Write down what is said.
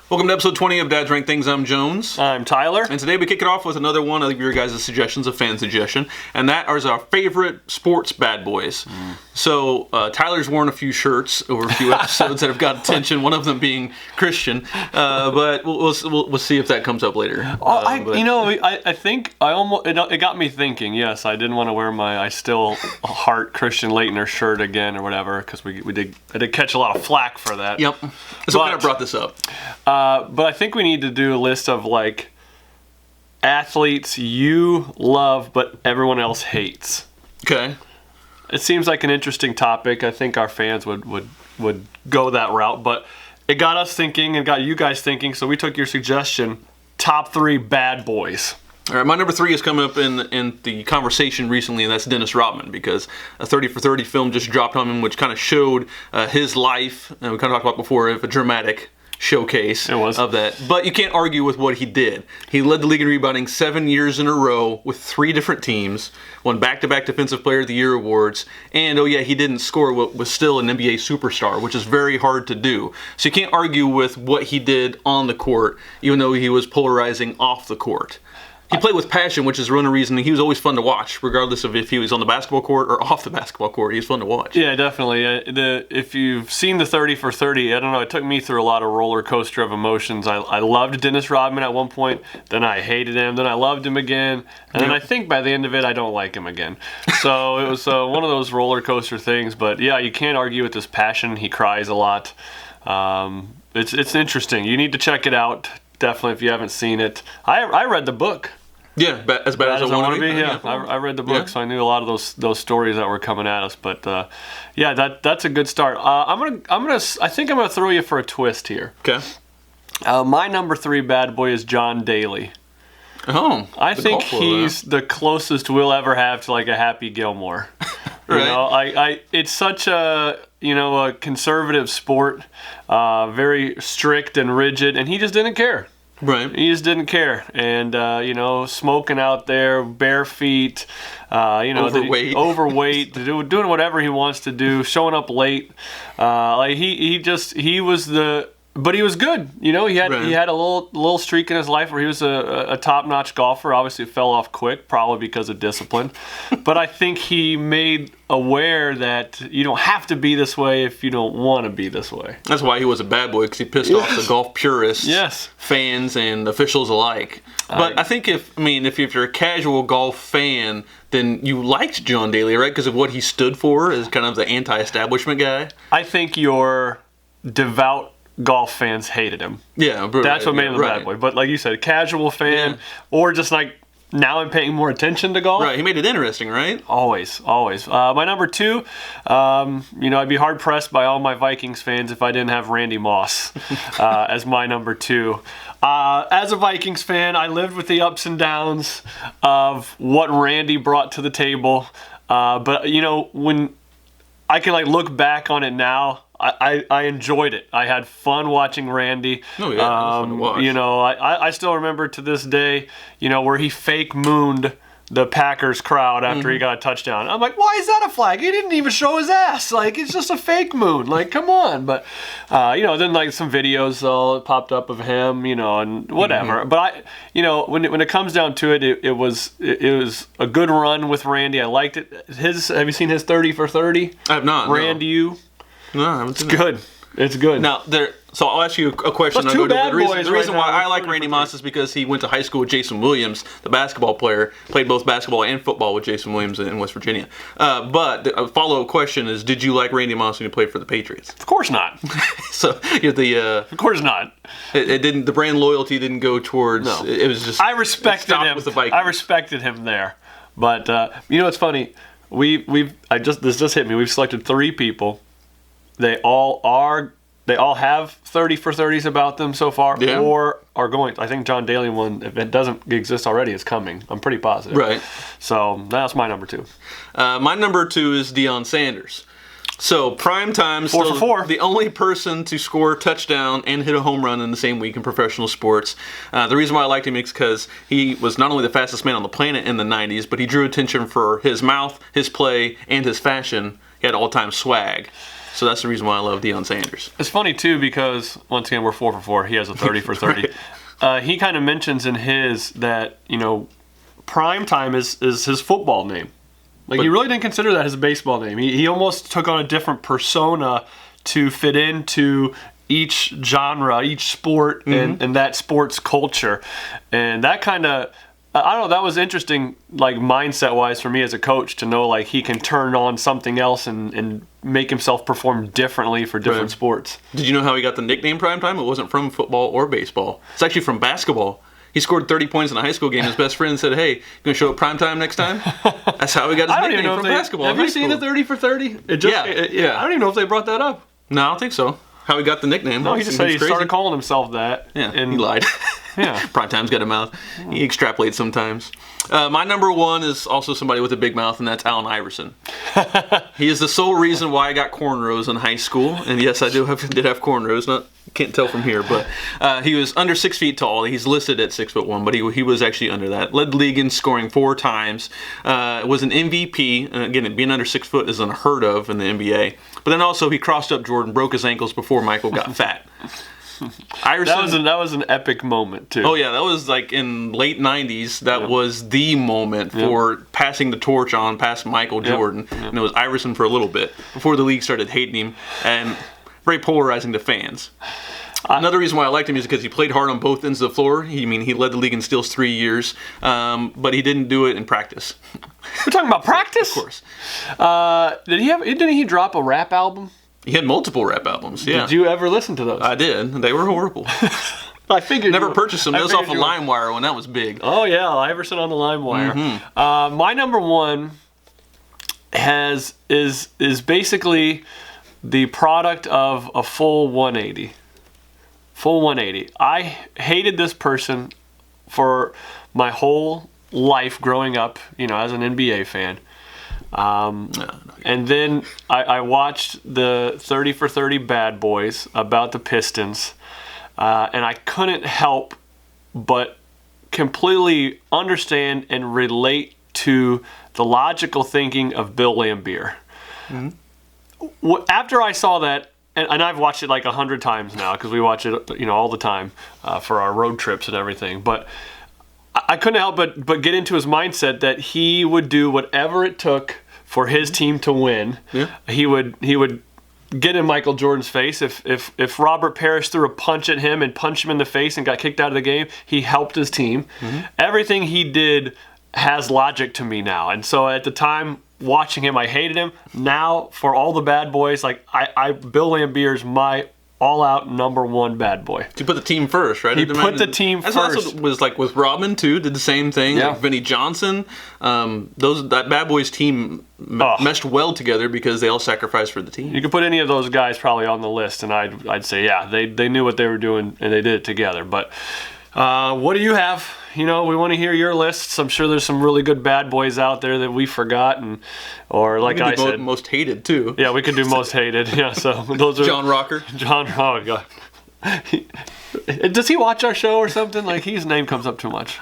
Welcome to episode 20 of Dad's Rank Things. I'm Jones. I'm Tyler. And today we kick it off with another one of your guys' suggestions, a fan suggestion, and that is our favorite sports bad boys. So Tyler's worn a few shirts over a few episodes that have got attention, one of them being Christian, but we'll see if that comes up later. I think it got me thinking. Yes, I didn't want to wear my I still heart Christian Laettner shirt again or whatever, because I did catch a lot of flack for that. Yep. So what kind of brought this up? But I think we need to do a list of like athletes you love but everyone else hates. Okay. It seems like an interesting topic. I think our fans would go that route, but it got us thinking and got you guys thinking, so we took your suggestion, top 3 bad boys. All right, my number 3 has come up in the conversation recently, and that's Dennis Rodman, because a 30 for 30 film just dropped on him, which kind of showed his life, and we kind of talked about before, of a dramatic showcase of that. But you can't argue with what he did. He led the league in rebounding 7 years in a row with 3 different teams, won back-to-back Defensive Player of the Year awards, and he didn't score what was still an NBA superstar, which is very hard to do. So you can't argue with what he did on the court, even though he was polarizing off the court. He played with passion, which is one reason he was always fun to watch, regardless of if he was on the basketball court or off the basketball court. He was fun to watch. Yeah, definitely. If you've seen the 30 for 30, I don't know, it took me through a lot of roller coaster of emotions. I loved Dennis Rodman at one point, then I hated him, then I loved him again, and then I think by the end of it, I don't like him again. So it was one of those roller coaster things, but yeah, you can't argue with his passion. He cries a lot. It's interesting. You need to check it out. Definitely, if you haven't seen it. I read the book. Yeah, as bad as I want to be. Yeah, I read the book, so I knew a lot of those stories that were coming at us. But that's a good start. I think I'm gonna throw you for a twist here. Okay. My number 3 bad boy is John Daly. Oh, I think he's the closest we'll ever have to like a Happy Gilmore. Right. It's such a conservative sport, very strict and rigid, and he just didn't care. Right. He just didn't care. And, smoking out there, bare feet, overweight, doing whatever he wants to do, showing up late. But he was good. He had a little streak in his life where he was a top-notch golfer. Obviously, it fell off quick, probably because of discipline. But I think he made aware that you don't have to be this way if you don't want to be this way. That's why he was a bad boy, because he pissed off the golf purists, fans, and officials alike. But I think if you're a casual golf fan, then you liked John Daly, right? Because of what he stood for as kind of the anti-establishment guy. I think your devout golf fans hated him. Yeah, that's what made him a bad boy. But like you said, casual fan, or just like now I'm paying more attention to golf. Right, he made it interesting, right? Always. My number 2, I'd be hard pressed by all my Vikings fans if I didn't have Randy Moss as my number 2. As a Vikings fan, I lived with the ups and downs of what Randy brought to the table. But when I can look back on it now, I enjoyed it. I had fun watching Randy. Oh yeah, it was fun to watch. I still remember to this day, where he fake mooned the Packers crowd after he got a touchdown. I'm like, why is that a flag? He didn't even show his ass. It's just a fake moon. Come on. But then some videos all popped up of him, and whatever. But when it comes down to it, it was a good run with Randy. I liked it. Have you seen his 30 for 30? I have not. Randy, no. No, I haven't seen it. It's good. Now, so I'll ask you a question. The reason why I like Randy Moss is because he went to high school with Jason Williams, the basketball player, played both basketball and football with Jason Williams in West Virginia. But a follow-up question is, did you like Randy Moss when he played for the Patriots? Of course not. Of course not. It didn't. The brand loyalty didn't go towards. No. It was just. I respected him. With the Vikings. I respected him there. But it's funny. This just hit me. We've selected 3 people. They all have 30 for 30s about them so far, or are going. I think John Daly one, if it doesn't exist already, is coming. I'm pretty positive. Right. So that's my number 2. My number 2 is Deion Sanders. So prime time, 4 for 4. The only person to score a touchdown and hit a home run in the same week in professional sports. The reason why I liked him is because he was not only the fastest man on the planet in the 90s, but he drew attention for his mouth, his play, and his fashion. He had all-time swag. So that's the reason why I love Deion Sanders. It's funny too because once again we're 4 for 4. He has a 30 for 30. He kind of mentions in his that prime time is his football name. Like he really didn't consider that his baseball name. He almost took on a different persona to fit into each genre, each sport, and that sports culture, and that kind of. I don't know, that was interesting, like mindset-wise for me as a coach to know like he can turn on something else and make himself perform differently for different sports. Did you know how he got the nickname Primetime? It wasn't from football or baseball. It's actually from basketball. He scored 30 points in a high school game. His best friend said, "Hey, you going to show up primetime next time?" That's how he got his nickname from basketball. Have you seen the 30 for 30? Yeah. I don't even know if they brought that up. No, I don't think so. How he got the nickname. No, he just said he started calling himself that. Yeah, and he lied. Yeah. Primetime's got a mouth. He extrapolates sometimes. My number one is also somebody with a big mouth, and that's Allen Iverson. He is the sole reason why I got cornrows in high school. And yes, I did have cornrows. Can't tell from here, but he was under 6 feet tall. He's listed at 6'1", but he was actually under that. Led the league in scoring 4 times. Was an MVP. And again, being under 6 foot is unheard of in the NBA. But then also he crossed up Jordan, broke his ankles before Michael got fat. Iverson, that was an epic moment too. Oh yeah, that was like in late '90s. That was the moment for passing the torch on past Michael Jordan, and it was Iverson for a little bit before the league started hating him, and very polarizing to fans. Another reason why I liked him is because he played hard on both ends of the floor. He led the league in steals 3 years, but he didn't do it in practice. We're talking about practice, of course. Didn't he drop a rap album? He had multiple rap albums. Yeah. Did you ever listen to those? I did. They were horrible. I figured never purchased them. That was off of LimeWire when that was big. Oh yeah, Iverson on the LimeWire. My number one is basically the product of a full 180. Full 180. I hated this person for my whole life growing up, as an NBA fan. And then I watched the 30 for 30 Bad Boys about the Pistons, and I couldn't help but completely understand and relate to the logical thinking of Bill Laimbeer. After I saw that, and I've watched it like 100 times now because we watch it, all the time for our road trips and everything, but I couldn't help but get into his mindset that he would do whatever it took for his team to win. Yeah. He would get in Michael Jordan's face. If Robert Parrish threw a punch at him and punched him in the face and got kicked out of the game, he helped his team. Everything he did has logic to me now. And so at the time watching him, I hated him. Now for all the bad boys, like Bill Laimbeer's my all-out number one bad boy. He put the team first, right? He put the team first. That's what was like with Rodman too. Did the same thing. Yeah. Like Vinnie Johnson. That Bad Boys team meshed well together because they all sacrificed for the team. You could put any of those guys probably on the list, and I'd say they knew what they were doing and they did it together. But what do you have? We want to hear your lists. I'm sure there's some really good bad boys out there that we've forgotten, or like I said, most hated too. Yeah, we could do most hated. Yeah, so those are John Rocker. Oh god, does he watch our show or something? Like his name comes up too much.